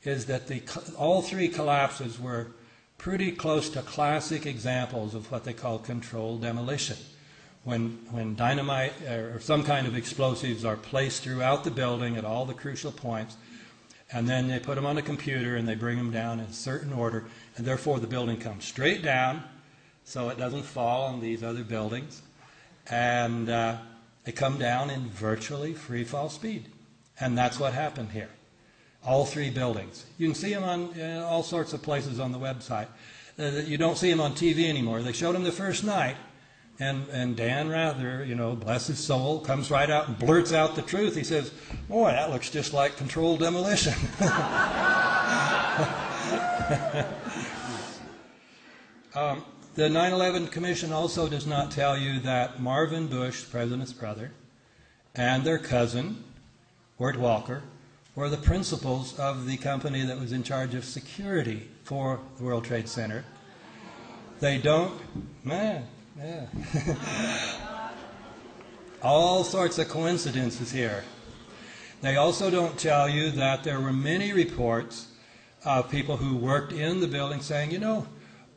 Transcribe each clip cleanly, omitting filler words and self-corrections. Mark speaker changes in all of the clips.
Speaker 1: is that all three collapses were pretty close to classic examples of what they call controlled demolition. When dynamite or some kind of explosives are placed throughout the building at all the crucial points, and then they put them on a computer and they bring them down in a certain order, and therefore the building comes straight down so it doesn't fall on these other buildings, and they come down in virtually free fall speed. And that's what happened here. All three buildings. You can see them on all sorts of places on the website. You don't see them on TV anymore. They showed them the first night, and Dan Rather, bless his soul, comes right out and blurts out the truth. He says, "Boy, that looks just like controlled demolition." The 9/11 Commission also does not tell you that Marvin Bush, the president's brother, and their cousin, Wirt Walker, were the principals of the company that was in charge of security for the World Trade Center. They don't, all sorts of coincidences here. They also don't tell you that there were many reports of people who worked in the building saying,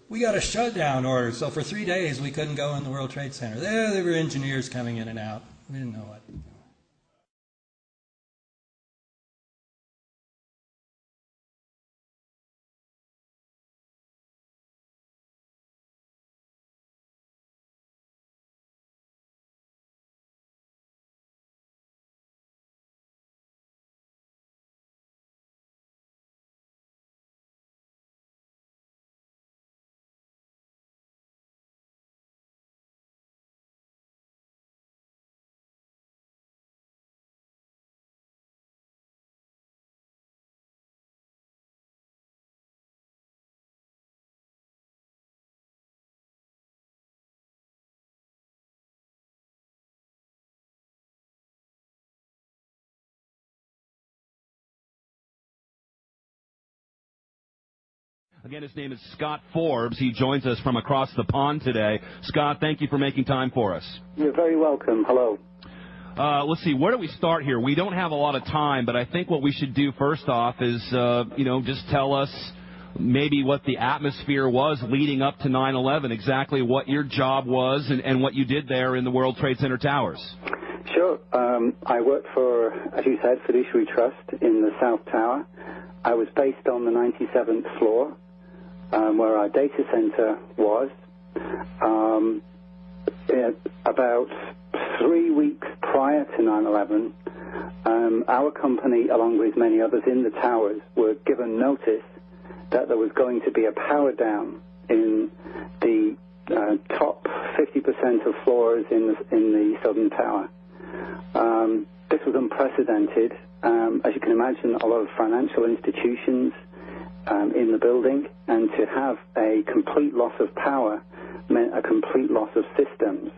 Speaker 1: we got a shutdown order, so for 3 days we couldn't go in the World Trade Center. There were engineers coming in and out. We didn't know it.
Speaker 2: Again, his name is Scott Forbes. He joins us from across the pond today. Scott, thank you for making time for us.
Speaker 3: You're very welcome. Hello.
Speaker 2: Let's see, where do we start here? We don't have a lot of time, but I think what we should do first off is, just tell us maybe what the atmosphere was leading up to 9/11, exactly what your job was and what you did there in the World Trade Center towers.
Speaker 3: Sure. I worked for, as you said, Fiduciary Trust in the South Tower. I was based on the 97th floor, where our data center was. About 3 weeks prior to 9/11, our company, along with many others in the towers, were given notice that there was going to be a power down in the top 50% of floors in the southern tower. This was unprecedented. As you can imagine, a lot of financial institutions in the building, and to have a complete loss of power meant a complete loss of systems.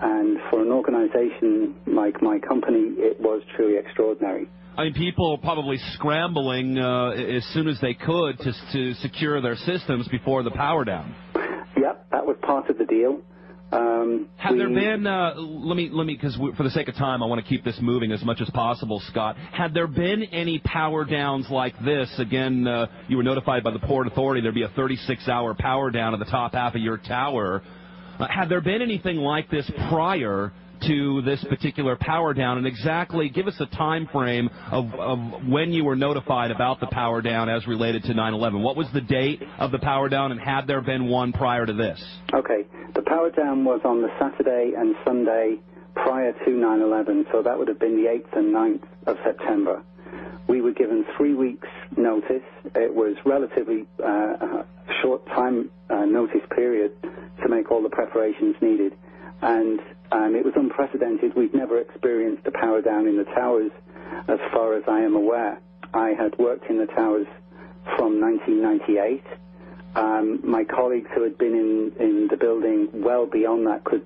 Speaker 3: And for an organization like my company, it was truly extraordinary.
Speaker 2: I mean, people probably scrambling as soon as they could to secure their systems before the power down.
Speaker 3: Yep, that was part of the deal.
Speaker 2: Have there been, let me, because for the sake of time, I want to keep this moving as much as possible, Scott. Had there been any power downs like this? Again, you were notified by the Port Authority there'd be a 36-hour power down at the top half of your tower. Had there been anything like this prior to this particular power down? And exactly, give us a time frame of when you were notified about the power down as related to 9/11. What was the date of the power down, and had there been one prior to this?
Speaker 3: Okay. The power down was on the Saturday and Sunday prior to 9/11, so that would have been the 8th and 9th of September. We were given 3 weeks' notice. It was relatively short time notice period to make all the preparations needed. And it was unprecedented. We'd never experienced a power down in the towers as far as I am aware. I had worked in the towers from 1998. My colleagues who had been in the building well beyond that could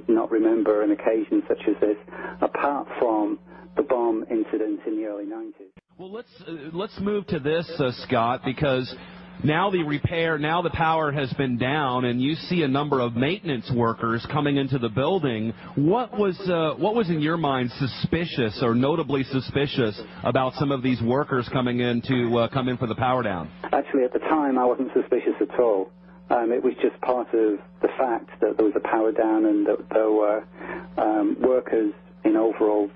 Speaker 3: not remember an occasion such as this, apart from the bomb incident in the early 90s.
Speaker 2: Well, let's move to this, Scott, because Now the power has been down, and you see a number of maintenance workers coming into the building. What was in your mind suspicious or notably suspicious about some of these workers coming in to come in for the power down?
Speaker 3: Actually, at the time, I wasn't suspicious at all. It was just part of the fact that there was a power down and that there were workers in overalls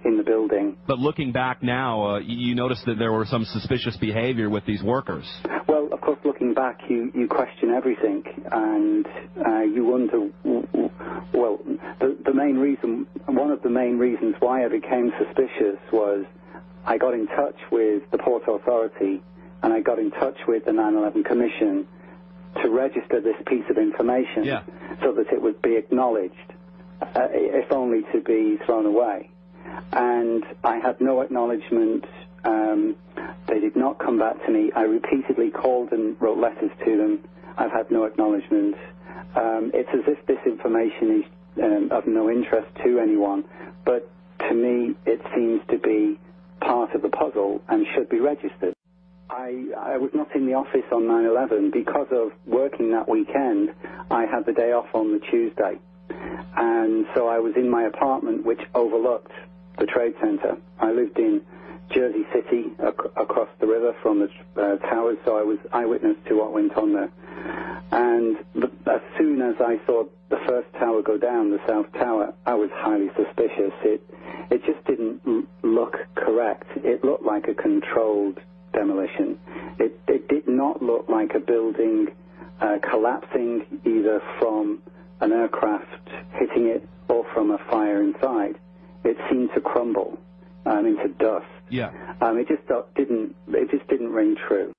Speaker 3: in the building.
Speaker 2: But looking back now, you noticed that there were some suspicious behavior with these workers.
Speaker 3: Well, of course, looking back, you question everything, and you wonder, well, one of the main reasons why I became suspicious was I got in touch with the Port Authority, and I got in touch with the 9/11 Commission to register this piece of information so that it would be acknowledged, if only to be thrown away. And I had no acknowledgement. They did not come back to me. I repeatedly called and wrote letters to them. I've had no acknowledgement. It's as if this information is of no interest to anyone, but to me it seems to be part of the puzzle and should be registered. I was not in the office on 9/11 because of working that weekend. I had the day off on the Tuesday, and so I was in my apartment, which overlooked the Trade Center. I lived in Jersey City, across the river from the towers, so I was eyewitness to what went on there. And as soon as I saw the first tower go down, the South Tower, I was highly suspicious. It just didn't look correct. It looked like a controlled demolition. It did not look like a building collapsing either from an aircraft hitting it or from a fire inside. It seemed to crumble into dust.
Speaker 2: Yeah.
Speaker 3: It just didn't ring true.